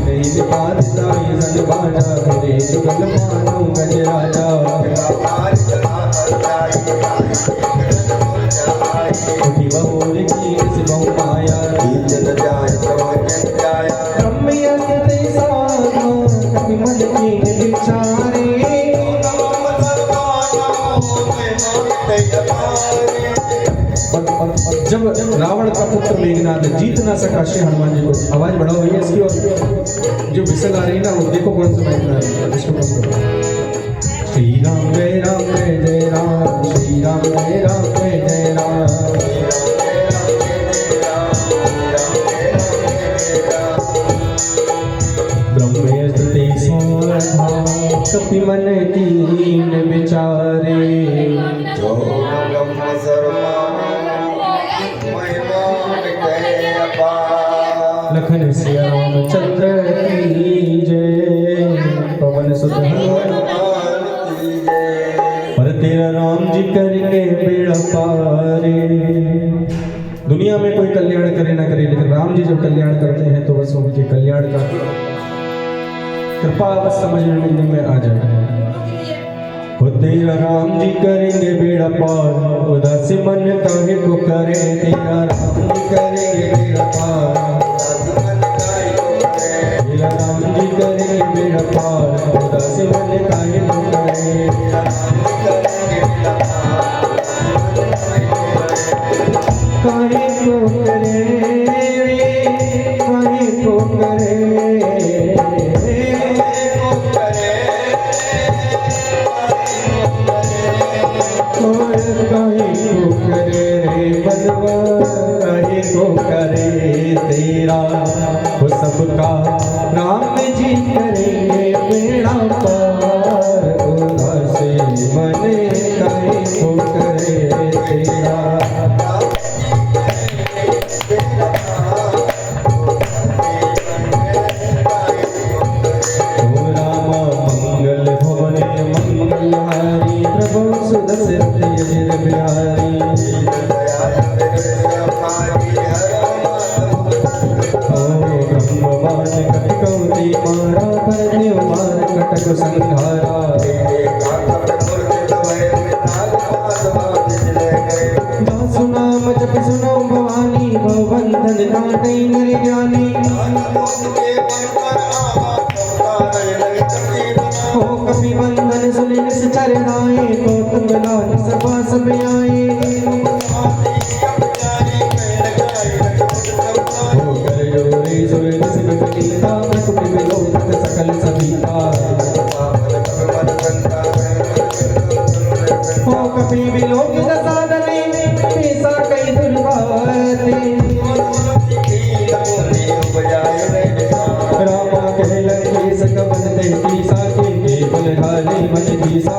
नहीं विपादिताई सन बाजा, मेरे जुगल मानो गज राजा। उठी बहोर की इस बहु माया, ब्रह्म यंत्र साधा, कपि मन कीन विचारे। और जब रावण का पुत्र मेघनाद जीत ना सका श्री हनुमान जी को, आवाज बढ़ाओ भैया इसकी। और जो विसल आ रही ना, वो देखो कौन सा मेघनाद है, इसको कौन सा। श्री राम जय राम, श्री राम जय राम। कपि मन कीन विचारे जो ब्रह्म शर्मा महिमा कहे अपार। लखन श्याम चंद्र की जय, पवन सुत हनुमान की जय। और तेरा राम जी करके बेड़ा पारे। दुनिया में कोई कल्याण करे ना करे, लेकिन राम जी जब कल्याण करते हैं तो बस उनके कल्याण का कृपा बस समझ में आ जाए। वो तेरा राम जी करेंगे बेड़ा पार, उदास मन काहे को करे। तेरा राम जी करेंगे बेड़ा पार, तेरा राम जी करेंगे बेड़ा पार, उदास मन काहे को करे। काहे को करे, काहे को करे, और काहे को करे बनवा, काहे को करे तेरा वो सबका राम जी करेंगे बेड़ा पार। उदास मन काहे को करे तेरा। सुनो भवानी भवबंधन नाटै निर्ज्ञानी। हो कपि बंधन सुनि निश्चर नाये, तो तुंगलानि सभा सब आए। हो कर जोरे सोए निस गीता, प्रकृति विलोकत सकल सभीता। हो कपि विलोकित साधने, ऐसा कई दुर्भाते। रामा कह लंके सकबन तेती साके, केवल ढाले मन दीसा।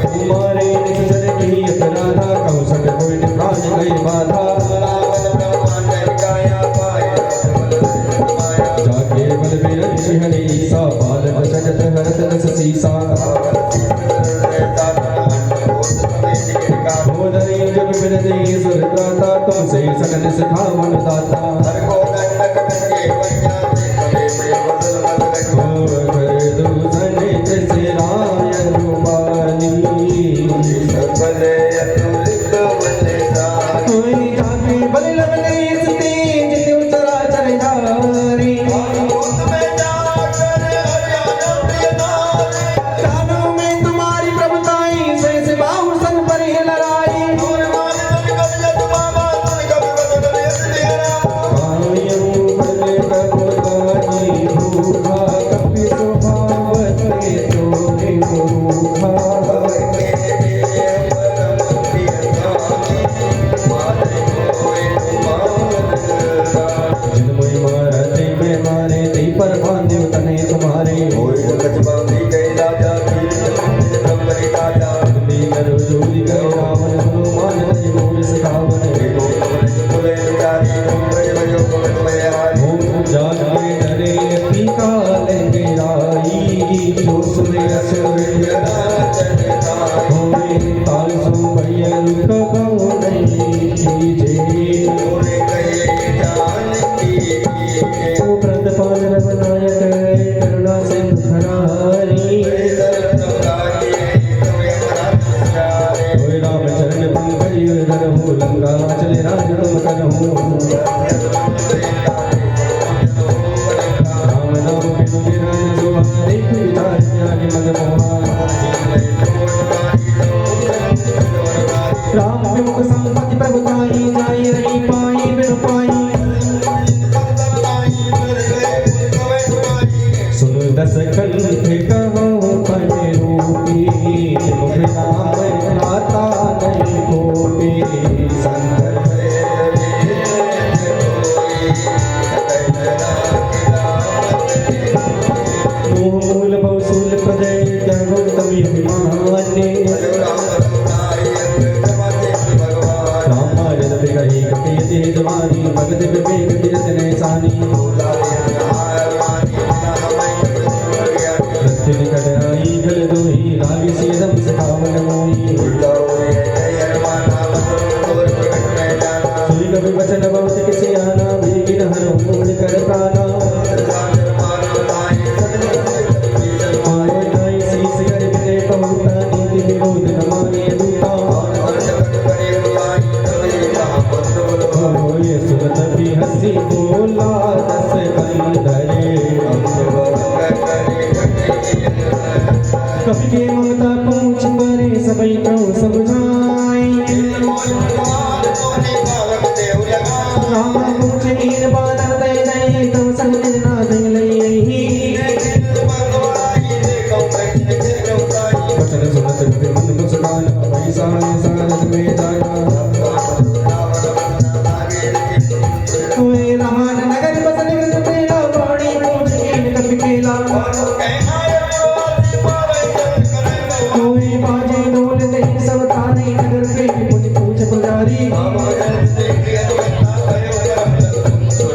कुमारे निश्चर की अपराधा, कौशल कोई प्राण गए बाधा। जाके बल बिरन हरि सा, बालक जगत हरत रस सीसा। जग बिरदे सुर गाता, तुमसे सकल सिखावन दाता। कर दूषण जैसे राय रूपानी, कोई जाके बल लवले इसते, जितु चराचर धारी। कानों में तुम्हारी प्रभुताई, से बाहु संग पर ही लड़ाई। राम विमुख संपत्ति प्रभुताई, जाई रही पाई बिन पाई। सुन दस कंठ कहो पन रूपी, मुख नाम नाता नहीं कोपी। संत विवेक कीरत नैसानी रस्ते निकट आई जल दोही रागी सीधम सखावन मोही सुई कवि वचन बहुत किसी आना भीगिन हर मूल कर प्राणा आए नाई शीस कर विनय बहुता नीति विरोध न माने दूता ये सुगत भी हंसी बोला दस कंधरे कवि के ममता पहुँच परे सबई प्रभु सब जाई राम पहुँचे इन बादल दे दे तो संग ना दे लई वचन सुनत पे मन मुस्कान पैसा सारस में जाना ओए रहान नगर बसन मेरा वाणी पूछ इन कवि केला कोई बाजे ढोल दे सब थाने नगर के मुझ पूछ पुजारी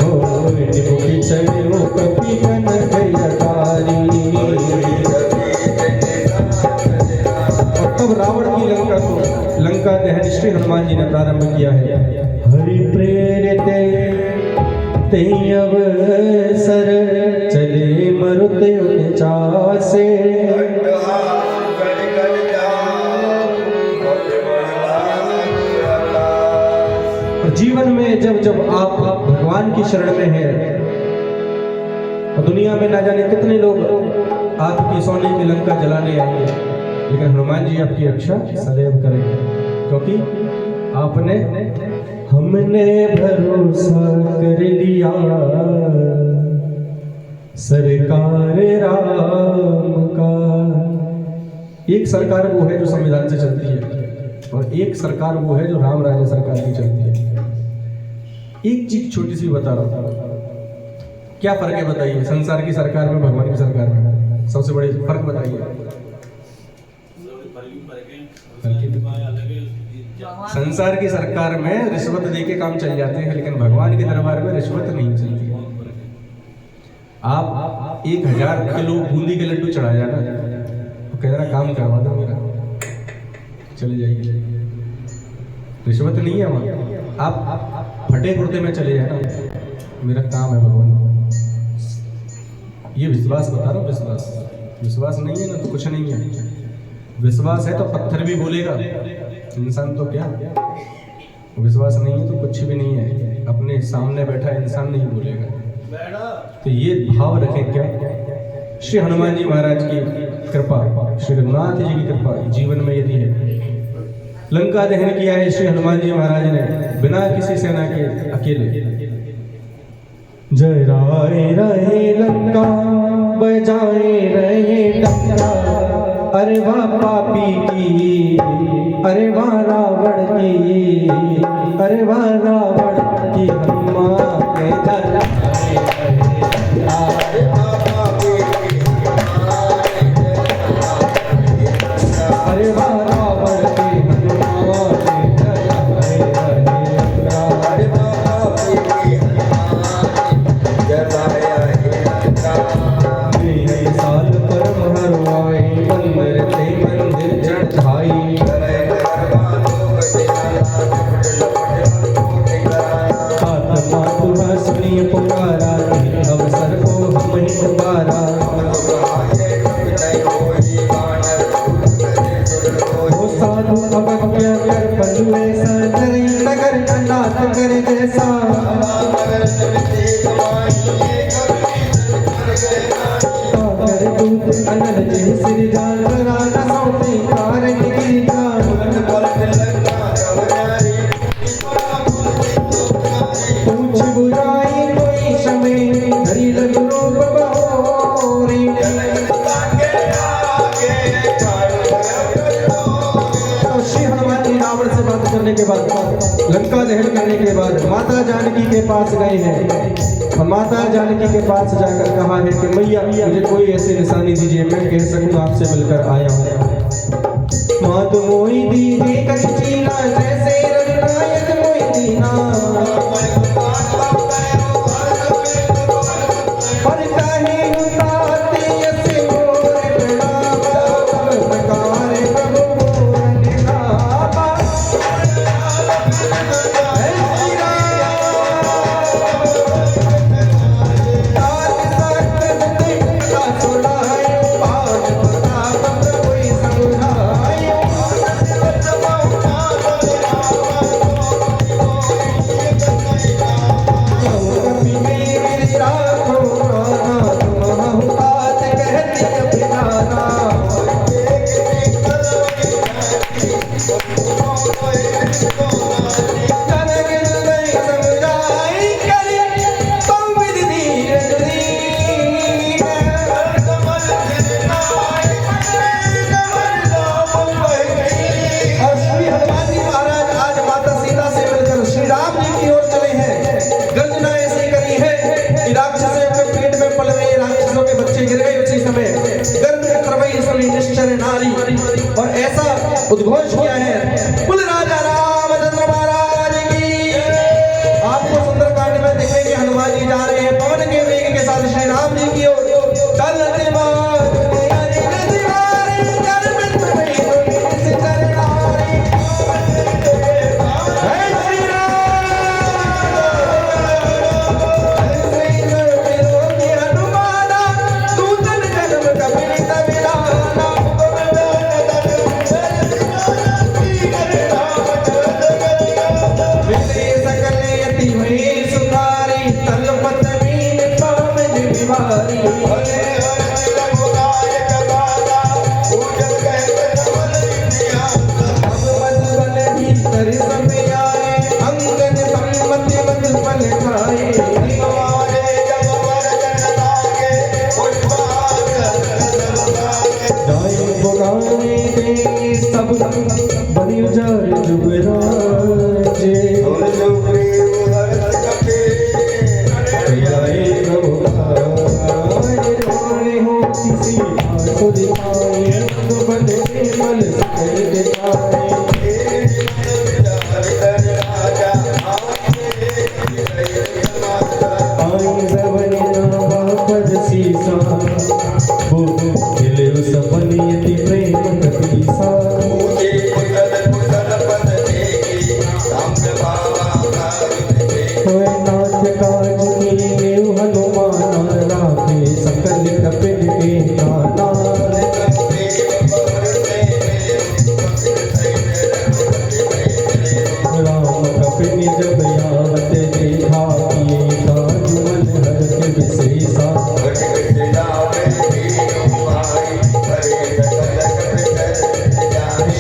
ओए निभुकी चले वो कपी कन गयकारी और तब रावण की लंका दहन श्री हनुमान जी ने प्रारंभ किया है हरि प्रेरित ते अवसर चले मरुत उनचासे जीवन में जब जब आप भगवान की शरण में हैं और दुनिया में ना जाने कितने लोग आपकी सोने की लंका जलाने आएंगे लेकिन हनुमान जी आपकी रक्षा सदैव करेंगे क्योंकि आपने हमने भरोसा कर लिया सरकार राम का। एक सरकार वो है जो संविधान से चलती है और एक सरकार वो है जो राम राज्य सरकार की चलती है। एक चीज छोटी सी बता रहा हूँ, क्या फर्क है बताइए संसार की सरकार में भगवान की सरकार में? सबसे बड़े फर्क बताइए। संसार की सरकार में रिश्वत देके काम चल जाते हैं लेकिन भगवान के दरबार में रिश्वत नहीं चलती। आप 1000 किलो बूंदी के लड्डू चढ़ा जाना तो कह रहा काम करवा दो मेरा, चले जाइए, रिश्वत नहीं है वहाँ। आप फटे कुर्ते में चले जाना, मेरा काम है भगवान। ये विश्वास बता रहा हूँ, विश्वास नहीं है ना तो कुछ नहीं है। विश्वास है तो पत्थर भी बोलेगा, इंसान तो क्या, विश्वास नहीं है तो कुछ भी नहीं है। अपने सामने बैठा इंसान नहीं बोलेगा। तो ये भाव रखें क्या, श्री हनुमान जी महाराज की कृपा, श्री रघुनाथ जी की कृपा जीवन में यदि है। लंका दहन किया है श्री हनुमान जी महाराज ने बिना किसी सेना के अकेले। जय राय रहे लंका बजाए रहे डंका, अरे वाह पापी की, अरे वाह रावण की, अरे वाह रावण की हनुमान के जलाए अरे वाह रावण की हनुमान के जलाए साल पर हरवाई मंदिर से मंदिर चढ़ाई, आत्मा तुम्हें सुनी पुकारा, अवसर को हम ही पुकारा। वो साधु अवज्ञा कर बंधुए सजरे नगर अनाथ कर जैसा, अनल जी श्री जान राजा सौते कारण की जान, पूछ बुराई कोई शमे हरि रघुरो बहोरी। श्री हनुमान जी रावण से बात करने के बाद, लंका दहन करने के बाद माता जानकी के पास गए हैं और माता जानकी के पास जाकर कहा है कि मैया मुझे कोई ऐसी निशानी दीजिए मैं कह सकूं आपसे मिलकर आया हूँ। मात मोई दीदी कछ चीना जैसे रघुनायक मोई दीना, उद्घोष किया है। बोल राजा रामचंद्र महाराज की। आपको सुंदरकांड में देखेंगे हनुमान जी जा रहे हैं पवन के वेग के साथ श्री राम जी की ओर। चलते मार हरि गतिवारी कर बिंद में से चरणारी। जय श्री राम। श्री विरोधी हनुमाना दूतन जन्म कपि तबिराना। विजय सकल यति हुई सुखारी तलपत मीन पावन बिवारी।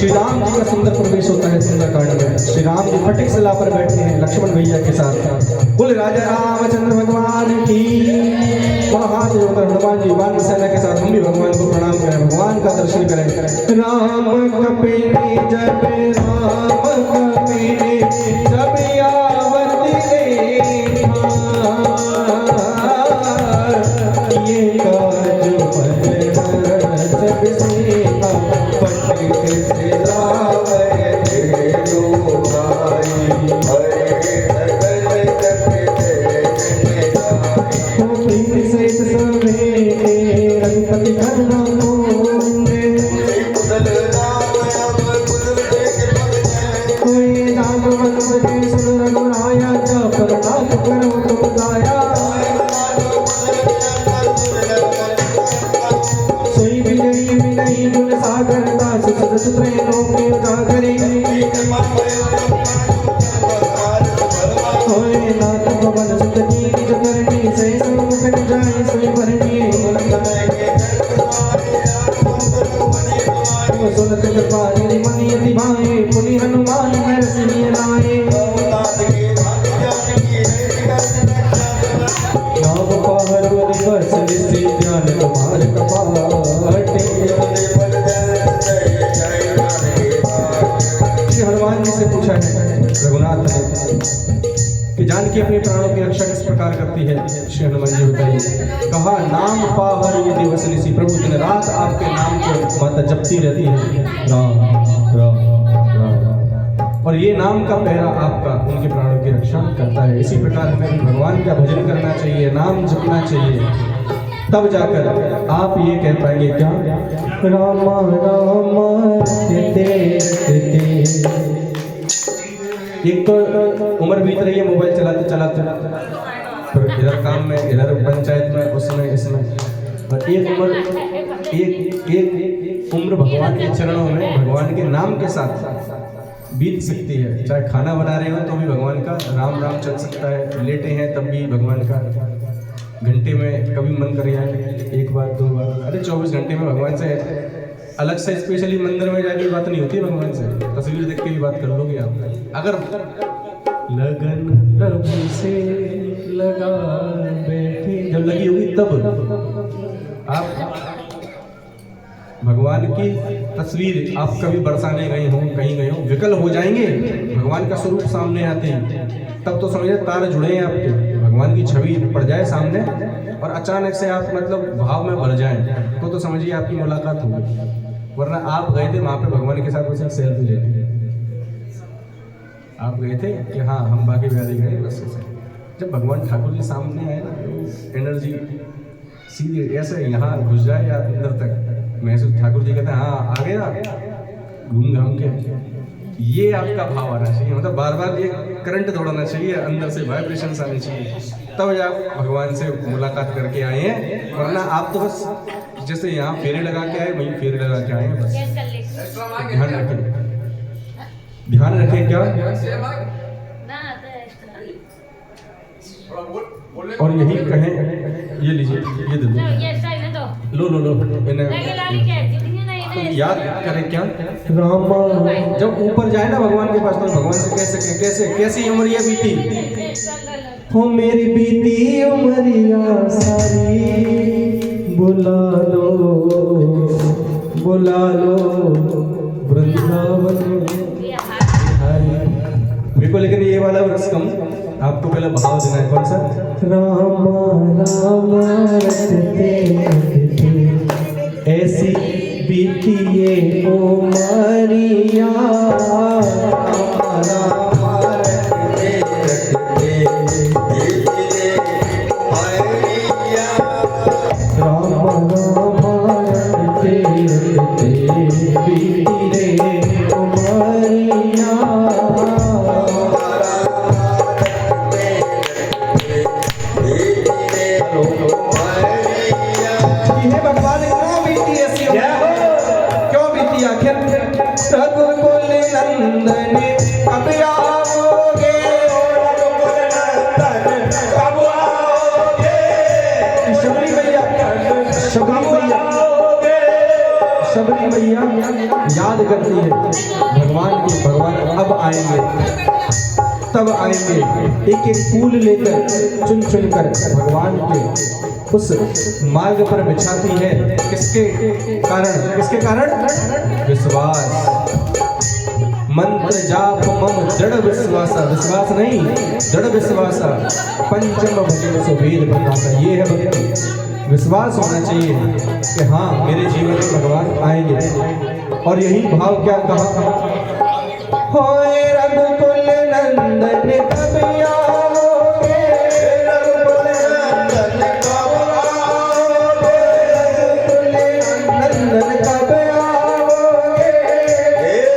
श्री राम जी का सुंदर प्रवेश होता है सुंदरकांड में। श्री राम जी फटिक शिला पर बैठे हैं लक्ष्मण भैया के साथ। बोले राजा रामचंद्र भगवान की। हाथ जोड़कर हनुमान जी वानर सेना के साथ हम भी भगवान को प्रणाम करें, भगवान का दर्शन करें। राम कपिनी जब राम कपिनी जब आवत देखा ये काज जब सेना पटिक हनुमान जी से पूछा है रघुनाथ ने कि जानकी अपने प्राणों की रक्षा किस प्रकार करती है। श्री हनुमान जी बताइए। कहा नाम पावर ये दिवस निसी, प्रभु दिन रात आपके नाम को माता जपती रहती है। राम राम राम। और ये नाम का पहरा आपका उनके प्राणों की रक्षा करता है। इसी प्रकार हमें भगवान का भजन करना चाहिए, नाम जपना चाहिए, तब जाकर आप ये कह पाएंगे क्या रामा रामा एक तो उम्र बीत रही है मोबाइल चलाते चलाते, फिर इधर काम में, इधर पंचायत में, उसमें इसमें, और एक उम्र भगवान के चरणों में भगवान के नाम के साथ बीत सकती है। चाहे खाना बना रहे हो तो भी भगवान का राम राम चल सकता है, लेटे हैं तब भी भगवान का, घंटे में कभी मन कर जाए एक बार दो बार, अरे 24 घंटे में भगवान से अलग से स्पेशली मंदिर में जाके बात नहीं होती है भगवान से, तस्वीर देख के भी बात कर लोगे आप। अगर लगन प्रभु से लगा बैठे जब लगी होगी तब आप भगवान की तस्वीर आप कभी बरसाने गए हो, कहीं गए हो, विकल हो जाएंगे, भगवान का स्वरूप सामने आते हैं तब तो समझिए तार जुड़े हैं आपके, भगवान की छवि पड़ जाए सामने और अचानक से आप मतलब भाव में भर जाएं तो समझिए आपकी मुलाकात होगी। वरना आप गए थे वहाँ पे भगवान के साथ कुछ सेल्फी लेने, आप गए थे कि हाँ हम बाकी बिहारी गए बस ऐसे। जब भगवान ठाकुर जी सामने आए ना तो एनर्जी सीधे ऐसे यहाँ घुस जाए या अंदर तक महसूस। ठाकुर जी कहते हैं हाँ आ गया घूम घाम के। ये आपका भाव आना चाहिए, मतलब बार बार ये करंट दौड़ाना चाहिए, अंदर से वाइब्रेशंस आने चाहिए, तब आप भगवान से मुलाकात करके आए हैं। वरना आप तो बस जैसे यहाँ फेरे लगा के आए वहीं फेरे लगा के आए हैं बस। ध्यान रखें, ध्यान रखें क्या। और यही कहें, ये लीजिए, ये दे दो, लो लो लो इन्हें तो याद करें क्या। रामा जब ऊपर जाए ना भगवान के पास तो भगवान से कह सके कैसे कैसी उम्रिया बीती हो मेरी बीती उमरिया सारी, बुला लो वृंदावन मेरे को। लेकिन ये वाला रसकम आपको पहले भाव देना है। कौन सा? रामा रामा रटते ऐसी बीती ये उमरिया, रामा रटते बीती रे उमरिया। भगवान क्यों बीती ऐसी क्यों बीती आखिर? रघुकुल नंदन कब आओगे, शबरी मैया शबरी मैया याद करती है भगवान की, भगवान अब आएंगे तब आएंगे। एक एक फूल लेकर चुन चुन कर भगवान के उस मार्ग पर बिछाती है। किसके कारण? किसके कारण? विश्वास। मंत्र जाप मम जड़ विश्वासा, विश्वास नहीं जड़ विश्वासा, पंचम भजन सो वेद प्रकाशा। ये है भक्ति, विश्वास होना चाहिए कि हाँ मेरे जीवन में भगवान आएंगे। और यही भाव क्या कहा, होए रघुकुल नंदन कब आओगे, रघुकुल नंदन कब आओगे, रघुकुल नंदन कब आओगे,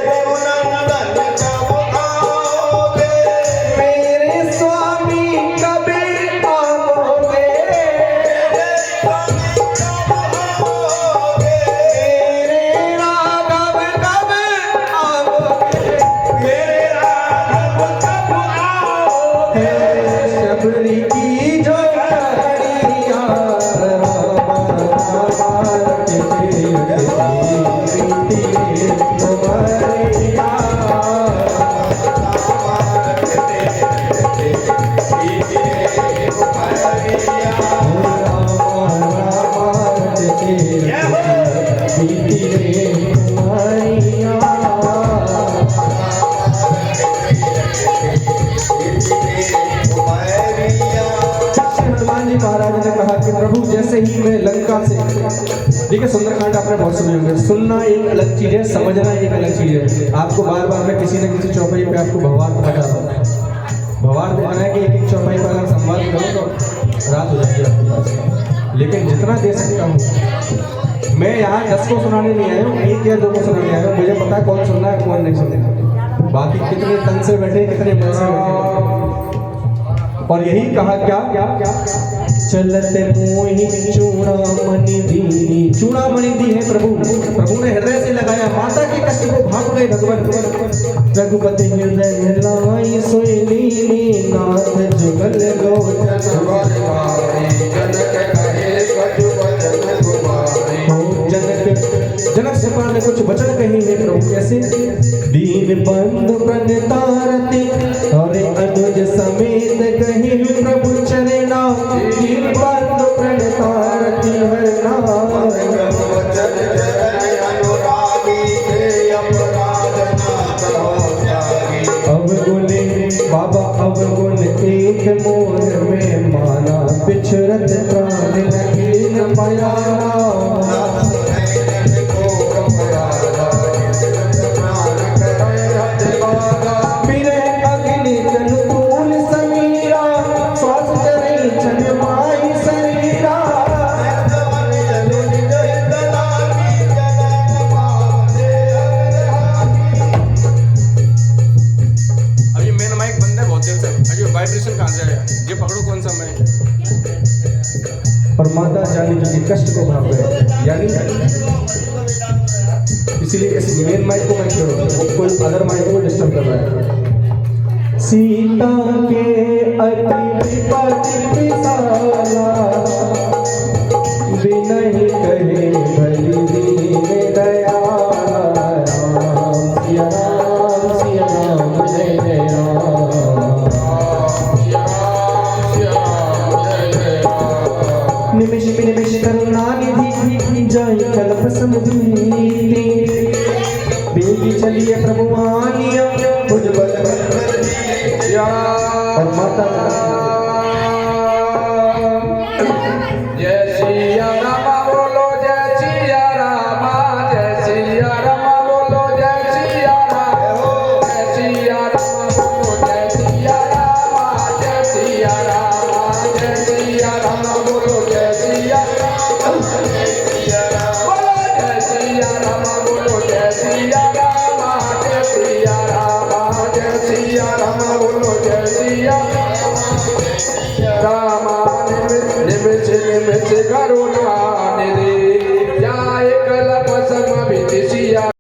रघुनंदन कब आओगे, मेरे स्वामी कब आओगे, मेरे स्वामी कब आओगे, मेरे राघव कब आओगे, मेरे राघव कब आओगे, शबरी की जो कहानियाँ हनुमान जी महाराज ने कहा कि प्रभु जैसे ही मैं लंका से, देखिए सुंदरकांड आपने बहुत सुने होंगे, सुनना एक अलग चीज है, समझना एक अलग चीज है। आपको बार बार मैं किसी न किसी चौपाई पे आपको भगवान बता रहा हूँ, भगवान देखना है कि एक एक चौपाई पर अगर संवाद करो तो रात हो जाती है आपके पास। लेकिन जितना दे सकता हूँ मैं, यहाँ 10 को सुनाने नहीं आया हूँ, 1 या 2 को सुनाने आया हूँ। मुझे पता है कौन सुनना है कौन नहीं सुनना, बाकी कितने तन से बैठे कितने मन से बैठे। और यही कहा क्या, चलते मोहि चूड़ामणि दीनी, चूड़ामणि दी है प्रभु, प्रभु ने हृदय से लगाया, माता के कष्ट को भाग गए भगवान। रघुपति हृदय लाई सोई लीनी, नाथ जुगल लोचन जनक से ने कुछ वचन कहे हैं प्रभु, कैसे? दीन बंधु प्रणतारती और अनुज समेत कही प्रभु चरना, दीन बंधु प्रणतारती हरना, अवगुण बाबा अवगुण एक मोर में माना, पिछरत प्राण लगे न पाया, और माता जानकी के कष्ट को भाप रहे, यानी इसीलिए इस मेन माइक को मैं छोड़ो, कोई अदर माइक को डिस्टर्ब कर रहा है। सीता के अति पति विशाला, बिनहि कहे भली दीन दयाला, राम सिया राम जय जय राम। निमिष निमिष करुणानिधि जय कल्प समुद्री, बेगी चलिए प्रभु आनिया, भुजबल और माता